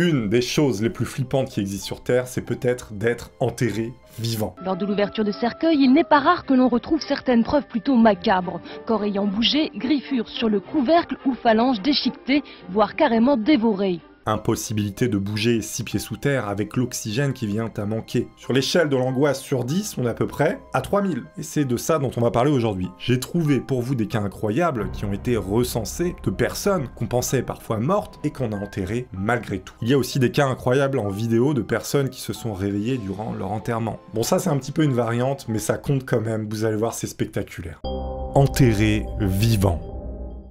Une des choses les plus flippantes qui existent sur Terre, c'est peut-être d'être enterré vivant. Lors de l'ouverture de cercueil, il n'est pas rare que l'on retrouve certaines preuves plutôt macabres. Corps ayant bougé, griffures sur le couvercle ou phalanges déchiquetées, voire carrément dévorées. Impossibilité de bouger 6 pieds sous terre avec l'oxygène qui vient à manquer. Sur l'échelle de l'angoisse sur 10, on est à peu près à 3000. Et c'est de ça dont on va parler aujourd'hui. J'ai trouvé pour vous des cas incroyables qui ont été recensés de personnes qu'on pensait parfois mortes et qu'on a enterrées malgré tout. Il y a aussi des cas incroyables en vidéo de personnes qui se sont réveillées durant leur enterrement. Bon, ça c'est un petit peu une variante, mais ça compte quand même, vous allez voir, c'est spectaculaire. Enterré vivant.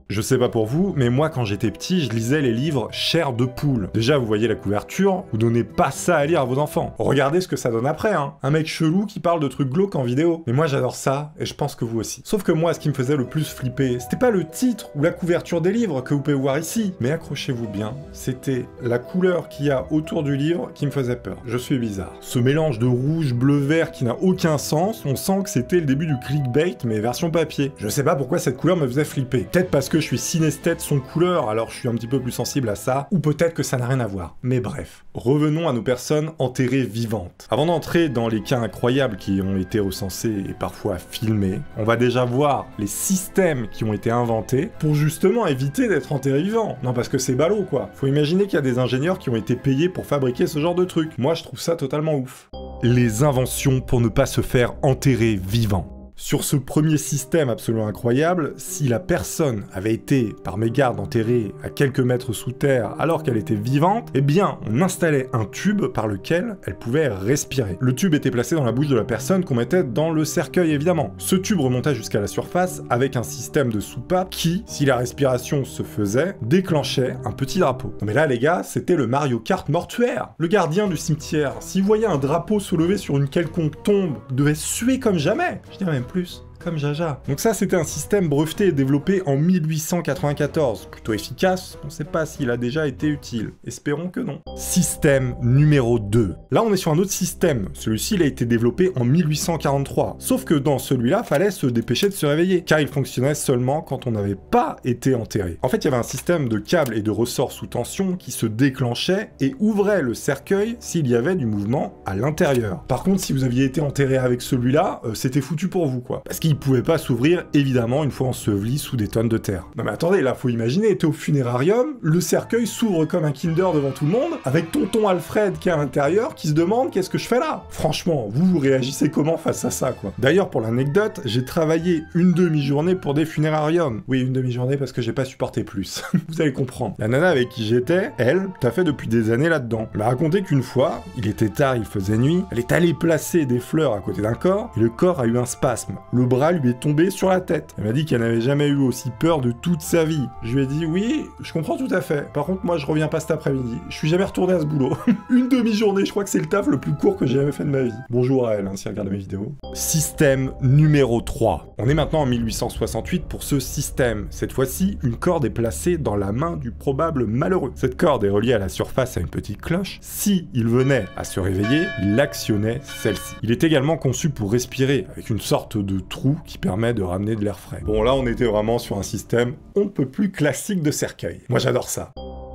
Je sais pas pour vous, mais moi quand j'étais petit, je lisais les livres Chair de poule. Déjà, vous voyez la couverture, vous donnez pas ça à lire à vos enfants. Regardez ce que ça donne après, hein. Un mec chelou qui parle de trucs glauques en vidéo. Mais moi j'adore ça, et je pense que vous aussi. Sauf que moi, ce qui me faisait le plus flipper, c'était pas le titre ou la couverture des livres que vous pouvez voir ici, mais accrochez-vous bien, c'était la couleur qu'il y a autour du livre qui me faisait peur. Je suis bizarre. Ce mélange de rouge, bleu, vert qui n'a aucun sens, on sent que c'était le début du clickbait, mais version papier. Je sais pas pourquoi cette couleur me faisait flipper. Peut-être parce que je suis synesthète son couleur, alors je suis un petit peu plus sensible à ça, ou peut-être que ça n'a rien à voir. Mais bref, revenons à nos personnes enterrées vivantes. Avant d'entrer dans les cas incroyables qui ont été recensés et parfois filmés, on va déjà voir les systèmes qui ont été inventés pour justement éviter d'être enterré vivant. Non, parce que c'est ballot quoi. Faut imaginer qu'il y a des ingénieurs qui ont été payés pour fabriquer ce genre de truc. Moi je trouve ça totalement ouf. Les inventions pour ne pas se faire enterrer vivant. Sur ce premier système absolument incroyable, si la personne avait été par mégarde enterrée à quelques mètres sous terre alors qu'elle était vivante, eh bien on installait un tube par lequel elle pouvait respirer. Le tube était placé dans la bouche de la personne qu'on mettait dans le cercueil évidemment. Ce tube remontait jusqu'à la surface avec un système de soupape qui, si la respiration se faisait, déclenchait un petit drapeau. Non mais là les gars, c'était le Mario Kart mortuaire. Le gardien du cimetière, s'il voyait un drapeau se lever sur une quelconque tombe, devait suer comme jamais. Je dirais même plus, comme Jaja. Donc ça, c'était un système breveté et développé en 1894. Plutôt efficace, on sait pas s'il a déjà été utile. Espérons que non. Système numéro 2. Là, on est sur un autre système. Celui-ci, il a été développé en 1843. Sauf que dans celui-là, fallait se dépêcher de se réveiller, car il fonctionnait seulement quand on n'avait pas été enterré. En fait, il y avait un système de câbles et de ressorts sous tension qui se déclenchait et ouvrait le cercueil s'il y avait du mouvement à l'intérieur. Par contre, si vous aviez été enterré avec celui-là, c'était foutu pour vous, quoi. Parce qu'il pouvait pas s'ouvrir, évidemment, une fois enseveli sous des tonnes de terre. Non mais attendez, là, faut imaginer, t'es au funérarium, le cercueil s'ouvre comme un Kinder devant tout le monde, avec tonton Alfred qui est à l'intérieur, qui se demande qu'est-ce que je fais là. Franchement, vous réagissez comment face à ça, quoi. D'ailleurs, pour l'anecdote, j'ai travaillé une demi-journée pour des funérariums. Oui, une demi-journée parce que j'ai pas supporté plus. Vous allez comprendre. La nana avec qui j'étais, elle, t'as fait depuis des années là-dedans. Elle m'a raconté qu'une fois, il était tard, il faisait nuit, elle est allée placer des fleurs à côté d'un corps, et le corps a eu un spasme. Le bras lui est tombé sur la tête. Elle m'a dit qu'elle n'avait jamais eu aussi peur de toute sa vie. Je lui ai dit oui, je comprends tout à fait. Par contre, moi, je reviens pas cet après-midi. Je suis jamais retourné à ce boulot. Une demi-journée, je crois que c'est le taf le plus court que j'ai jamais fait de ma vie. Bonjour à elle, hein, si elle regarde mes vidéos. Système numéro 3. On est maintenant en 1868 pour ce système. Cette fois-ci, une corde est placée dans la main du probable malheureux. Cette corde est reliée à la surface à une petite cloche. Si il venait à se réveiller, il actionnait celle-ci. Il est également conçu pour respirer avec une sorte de trou qui permet de ramener de l'air frais. Bon là on était vraiment sur un système on ne peut plus classique de cercueil. Moi j'adore ça.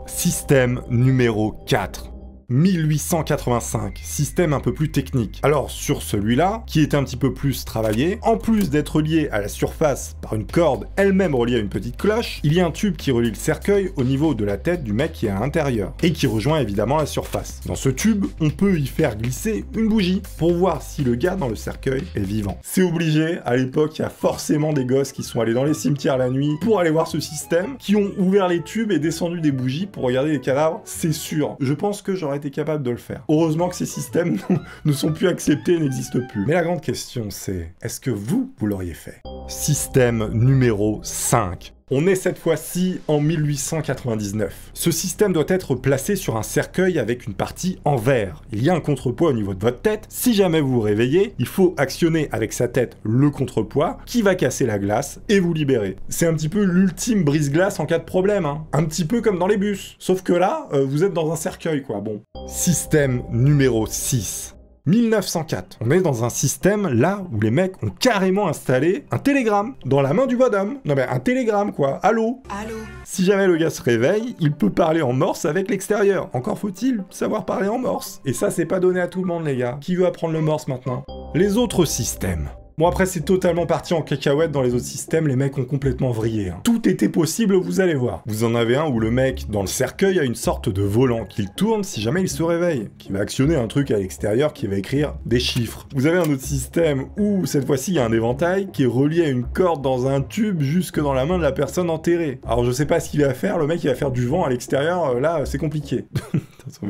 Système numéro 4. 1885, système un peu plus technique. Alors sur celui-là, qui était un petit peu plus travaillé, en plus d'être lié à la surface par une corde elle-même reliée à une petite cloche, il y a un tube qui relie le cercueil au niveau de la tête du mec qui est à l'intérieur, et qui rejoint évidemment la surface. Dans ce tube, on peut y faire glisser une bougie, pour voir si le gars dans le cercueil est vivant. C'est obligé, à l'époque, il y a forcément des gosses qui sont allés dans les cimetières la nuit pour aller voir ce système, qui ont ouvert les tubes et descendu des bougies pour regarder les cadavres, c'est sûr. Je pense que j'aurais été capable de le faire. Heureusement que ces systèmes ne sont plus acceptés et n'existent plus. Mais la grande question c'est, est-ce que vous l'auriez fait? Système numéro 5. On est cette fois-ci en 1899. Ce système doit être placé sur un cercueil avec une partie en verre. Il y a un contrepoids au niveau de votre tête. Si jamais vous vous réveillez, il faut actionner avec sa tête le contrepoids qui va casser la glace et vous libérer. C'est un petit peu l'ultime brise-glace en cas de problème, hein. Un petit peu comme dans les bus. Sauf que là, vous êtes dans un cercueil, quoi. Bon. Système numéro 6. 1904. On est dans un système là où les mecs ont carrément installé un télégramme dans la main du bonhomme. Non mais un télégramme quoi. Allô? Allô? Si jamais le gars se réveille, il peut parler en morse avec l'extérieur. Encore faut-il savoir parler en morse. Et ça c'est pas donné à tout le monde les gars. Qui veut apprendre le morse maintenant? Les autres systèmes. Bon après c'est totalement parti en cacahuète dans les autres systèmes, les mecs ont complètement vrillé. Hein. Tout était possible, vous allez voir. Vous en avez un où le mec, dans le cercueil, a une sorte de volant qu'il tourne si jamais il se réveille, qui va actionner un truc à l'extérieur qui va écrire des chiffres. Vous avez un autre système où, cette fois-ci, il y a un éventail qui est relié à une corde dans un tube jusque dans la main de la personne enterrée. Alors je sais pas ce qu'il va faire, le mec il va faire du vent à l'extérieur, là c'est compliqué.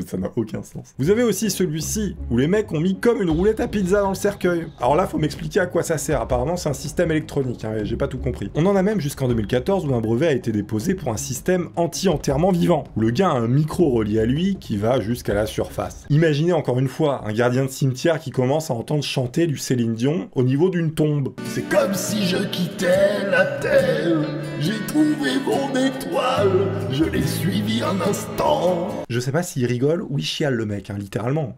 Ça n'a aucun sens. Vous avez aussi celui-ci, où les mecs ont mis comme une roulette à pizza dans le cercueil. Alors là, faut m'expliquer à quoi ça sert. Apparemment, c'est un système électronique, hein, j'ai pas tout compris. On en a même jusqu'en 2014 où un brevet a été déposé pour un système anti-enterrement vivant, où le gars a un micro relié à lui qui va jusqu'à la surface. Imaginez encore une fois un gardien de cimetière qui commence à entendre chanter du Céline Dion au niveau d'une tombe. C'est comme si je quittais la terre, j'ai trouvé mon étoile, je l'ai suivi un instant. Je sais pas s'il rigole ou il chiale le mec, hein, littéralement.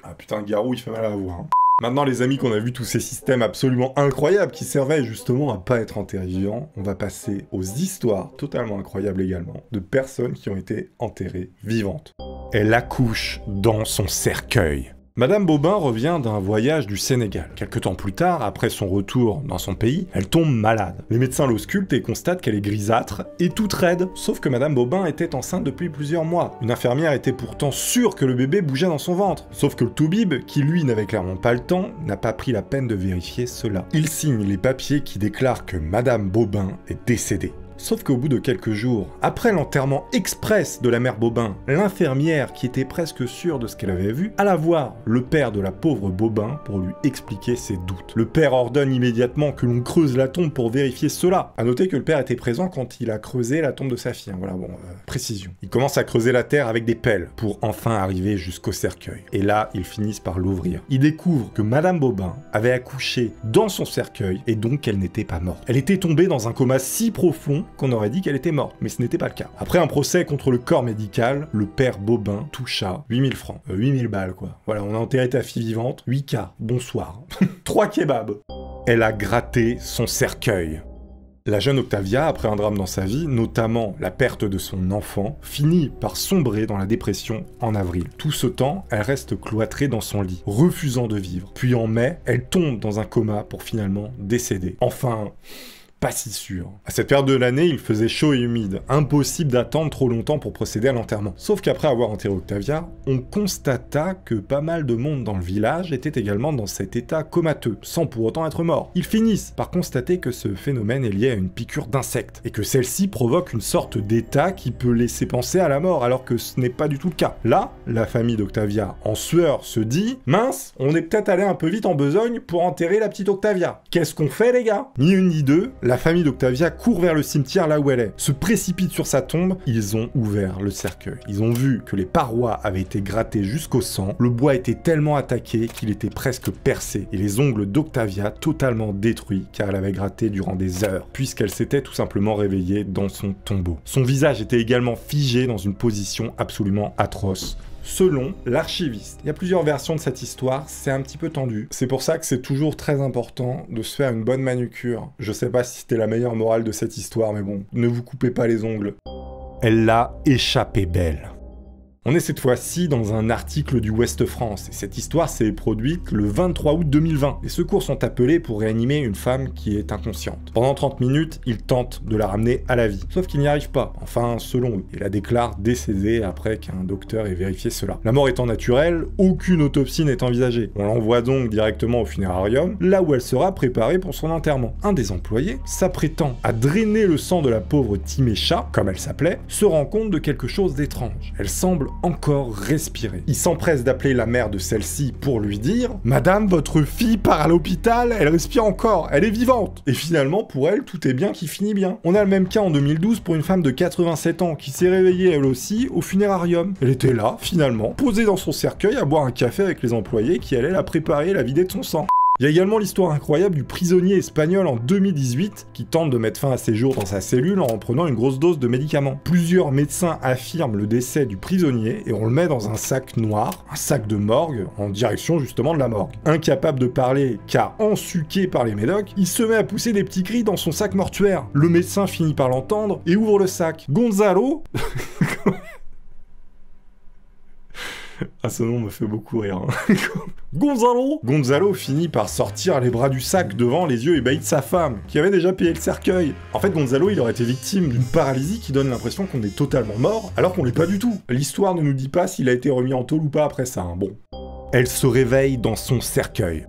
Ah putain, Garou, il fait mal à la voix. Hein. Maintenant les amis qu'on a vu tous ces systèmes absolument incroyables qui servaient justement à pas être enterrés vivants, on va passer aux histoires totalement incroyables également de personnes qui ont été enterrées vivantes. Elle accouche dans son cercueil. Madame Bobin revient d'un voyage du Sénégal. Quelque temps plus tard, après son retour dans son pays, elle tombe malade. Les médecins l'auscultent et constatent qu'elle est grisâtre et toute raide. Sauf que Madame Bobin était enceinte depuis plusieurs mois. Une infirmière était pourtant sûre que le bébé bougeait dans son ventre. Sauf que le toubib, qui lui n'avait clairement pas le temps, n'a pas pris la peine de vérifier cela. Il signe les papiers qui déclarent que Madame Bobin est décédée. Sauf qu'au bout de quelques jours, après l'enterrement express de la mère Bobin, l'infirmière, qui était presque sûre de ce qu'elle avait vu, alla voir le père de la pauvre Bobin pour lui expliquer ses doutes. Le père ordonne immédiatement que l'on creuse la tombe pour vérifier cela. A noter que le père était présent quand il a creusé la tombe de sa fille. Voilà, bon, précision. Il commence à creuser la terre avec des pelles pour enfin arriver jusqu'au cercueil. Et là, ils finissent par l'ouvrir. Ils découvrent que Madame Bobin avait accouché dans son cercueil et donc qu'elle n'était pas morte. Elle était tombée dans un coma si profond qu'on aurait dit qu'elle était morte, mais ce n'était pas le cas. Après un procès contre le corps médical, le père Bobin toucha 8000 francs. 8000 balles, quoi. Voilà, on a enterré ta fille vivante, 8K, bonsoir. 3 kebabs. Elle a gratté son cercueil. La jeune Octavia, après un drame dans sa vie, notamment la perte de son enfant, finit par sombrer dans la dépression en avril. Tout ce temps, elle reste cloîtrée dans son lit, refusant de vivre. Puis en mai, elle tombe dans un coma pour finalement décéder. Enfin... pas si sûr. À cette période de l'année, il faisait chaud et humide. Impossible d'attendre trop longtemps pour procéder à l'enterrement. Sauf qu'après avoir enterré Octavia, on constata que pas mal de monde dans le village était également dans cet état comateux, sans pour autant être mort. Ils finissent par constater que ce phénomène est lié à une piqûre d'insecte, et que celle-ci provoque une sorte d'état qui peut laisser penser à la mort, alors que ce n'est pas du tout le cas. Là, la famille d'Octavia, en sueur, se dit « Mince, on est peut-être allé un peu vite en besogne pour enterrer la petite Octavia. Qu'est-ce qu'on fait les gars ?» Ni une ni deux, la famille d'Octavia court vers le cimetière là où elle est, se précipite sur sa tombe, ils ont ouvert le cercueil. Ils ont vu que les parois avaient été grattées jusqu'au sang, le bois était tellement attaqué qu'il était presque percé, et les ongles d'Octavia totalement détruits car elle avait gratté durant des heures, puisqu'elle s'était tout simplement réveillée dans son tombeau. Son visage était également figé dans une position absolument atroce. Selon l'archiviste. Il y a plusieurs versions de cette histoire, c'est un petit peu tendu. C'est pour ça que c'est toujours très important de se faire une bonne manucure. Je sais pas si c'était la meilleure morale de cette histoire, mais bon, ne vous coupez pas les ongles. Elle l'a échappé belle. On est cette fois-ci dans un article du Ouest France, et cette histoire s'est produite le 23 août 2020. Les secours sont appelés pour réanimer une femme qui est inconsciente. Pendant 30 minutes, ils tentent de la ramener à la vie, sauf qu'ils n'y arrivent pas, enfin selon eux, et la déclarent décédée après qu'un docteur ait vérifié cela. La mort étant naturelle, aucune autopsie n'est envisagée. On l'envoie donc directement au funérarium, là où elle sera préparée pour son enterrement. Un des employés, s'apprêtant à drainer le sang de la pauvre Timécha, comme elle s'appelait, se rend compte de quelque chose d'étrange. Elle semble encore respirer. Il s'empresse d'appeler la mère de celle-ci pour lui dire « Madame, votre fille part à l'hôpital, elle respire encore, elle est vivante !» Et finalement, pour elle, tout est bien qui finit bien. On a le même cas en 2012 pour une femme de 87 ans qui s'est réveillée elle aussi au funérarium. Elle était là, finalement, posée dans son cercueil à boire un café avec les employés qui allaient la préparer et la vider de son sang. Il y a également l'histoire incroyable du prisonnier espagnol en 2018 qui tente de mettre fin à ses jours dans sa cellule en prenant une grosse dose de médicaments. Plusieurs médecins affirment le décès du prisonnier et on le met dans un sac noir, un sac de morgue, en direction justement de la morgue. Incapable de parler car ensuqué par les médocs, il se met à pousser des petits cris dans son sac mortuaire. Le médecin finit par l'entendre et ouvre le sac. Gonzalo Ah, ce nom me fait beaucoup rire. Hein. Gonzalo finit par sortir les bras du sac devant les yeux ébahis de sa femme, qui avait déjà payé le cercueil. En fait, Gonzalo, il aurait été victime d'une paralysie qui donne l'impression qu'on est totalement mort, alors qu'on l'est pas du tout. L'histoire ne nous dit pas s'il a été remis en tôle ou pas après ça. Hein. Bon. Elle se réveille dans son cercueil.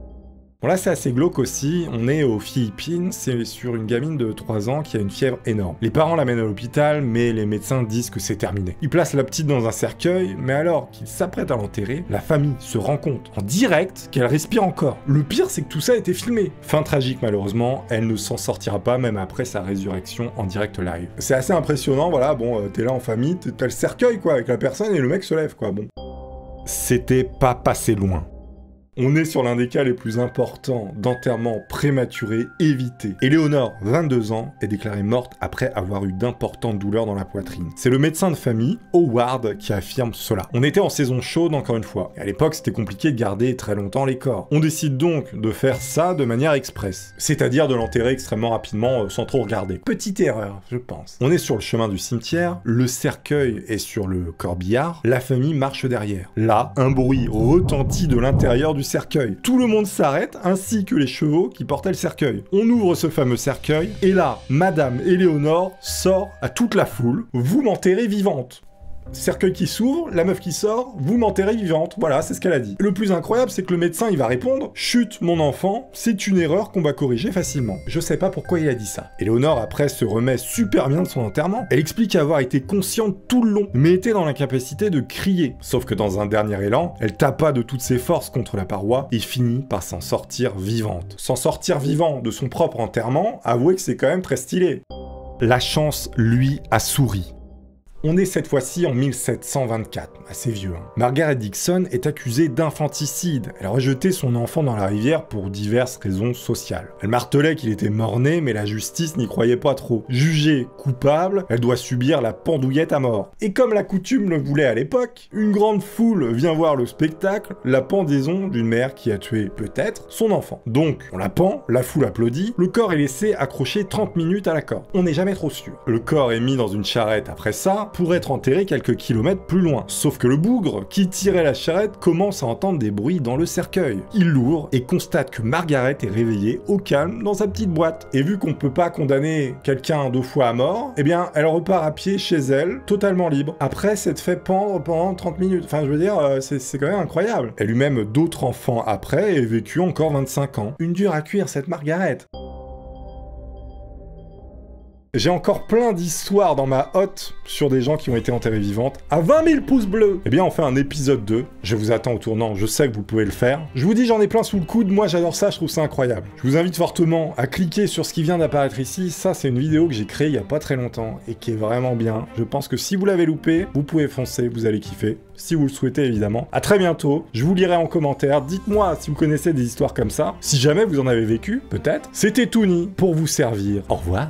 Bon là c'est assez glauque aussi, on est aux Philippines, c'est sur une gamine de 3 ans qui a une fièvre énorme. Les parents l'amènent à l'hôpital, mais les médecins disent que c'est terminé. Ils placent la petite dans un cercueil, mais alors qu'ils s'apprêtent à l'enterrer, la famille se rend compte en direct qu'elle respire encore. Le pire c'est que tout ça a été filmé. Fin tragique malheureusement, elle ne s'en sortira pas même après sa résurrection en direct live. C'est assez impressionnant, voilà, bon t'es là en famille, t'as le cercueil quoi, avec la personne et le mec se lève quoi, bon. C'était pas passé loin. On est sur l'un des cas les plus importants d'enterrement prématuré évité. Éléonore, 22 ans, est déclarée morte après avoir eu d'importantes douleurs dans la poitrine. C'est le médecin de famille, Howard, qui affirme cela. On était en saison chaude encore une fois, et à l'époque c'était compliqué de garder très longtemps les corps. On décide donc de faire ça de manière express, c'est-à-dire de l'enterrer extrêmement rapidement sans trop regarder. Petite erreur, je pense. On est sur le chemin du cimetière, le cercueil est sur le corbillard, la famille marche derrière. Là, un bruit retentit de l'intérieur du cercueil. Tout le monde s'arrête, ainsi que les chevaux qui portaient le cercueil. On ouvre ce fameux cercueil, et là, Madame Éléonore sort à toute la foule. Vous m'enterrez vivante. Cercueil qui s'ouvre, la meuf qui sort, vous m'enterrez vivante. Voilà, c'est ce qu'elle a dit. Le plus incroyable, c'est que le médecin, il va répondre « Chut, mon enfant, c'est une erreur qu'on va corriger facilement. » Je sais pas pourquoi il a dit ça. Éléonore, après, se remet super bien de son enterrement. Elle explique avoir été consciente tout le long, mais était dans l'incapacité de crier. Sauf que dans un dernier élan, elle tapa de toutes ses forces contre la paroi et finit par s'en sortir vivante. S'en sortir vivant de son propre enterrement, avouez que c'est quand même très stylé. La chance, lui, a souri. On est cette fois-ci en 1724, assez vieux. Hein. Margaret Dixon est accusée d'infanticide. Elle a rejeté son enfant dans la rivière pour diverses raisons sociales. Elle martelait qu'il était mort-né, mais la justice n'y croyait pas trop. Jugée coupable, elle doit subir la pendouillette à mort. Et comme la coutume le voulait à l'époque, une grande foule vient voir le spectacle, la pendaison d'une mère qui a tué peut-être son enfant. Donc, on la pend, la foule applaudit, le corps est laissé accroché 30 minutes à la corde. On n'est jamais trop sûr. Le corps est mis dans une charrette après ça, pour être enterré quelques kilomètres plus loin. Sauf que le bougre, qui tirait la charrette, commence à entendre des bruits dans le cercueil. Il l'ouvre et constate que Margaret est réveillée au calme dans sa petite boîte. Et vu qu'on peut pas condamner quelqu'un 2 fois à mort, eh bien, elle repart à pied chez elle, totalement libre. Après s'être fait pendre pendant 30 minutes. Enfin, je veux dire, c'est quand même incroyable. Elle eut même d'autres enfants après et vécut encore 25 ans. Une dure à cuire, cette Margaret. J'ai encore plein d'histoires dans ma hotte sur des gens qui ont été enterrés vivantes. À 20 000 pouces bleus. Eh bien, on fait un épisode 2. Je vous attends au tournant, je sais que vous pouvez le faire. Je vous dis, j'en ai plein sous le coude, moi j'adore ça, je trouve ça incroyable. Je vous invite fortement à cliquer sur ce qui vient d'apparaître ici. Ça, c'est une vidéo que j'ai créée il y a pas très longtemps et qui est vraiment bien. Je pense que si vous l'avez loupé, vous pouvez foncer, vous allez kiffer. Si vous le souhaitez, évidemment. À très bientôt. Je vous lirai en commentaire. Dites-moi si vous connaissez des histoires comme ça. Si jamais vous en avez vécu, peut-être. C'était Toony pour vous servir. Au revoir.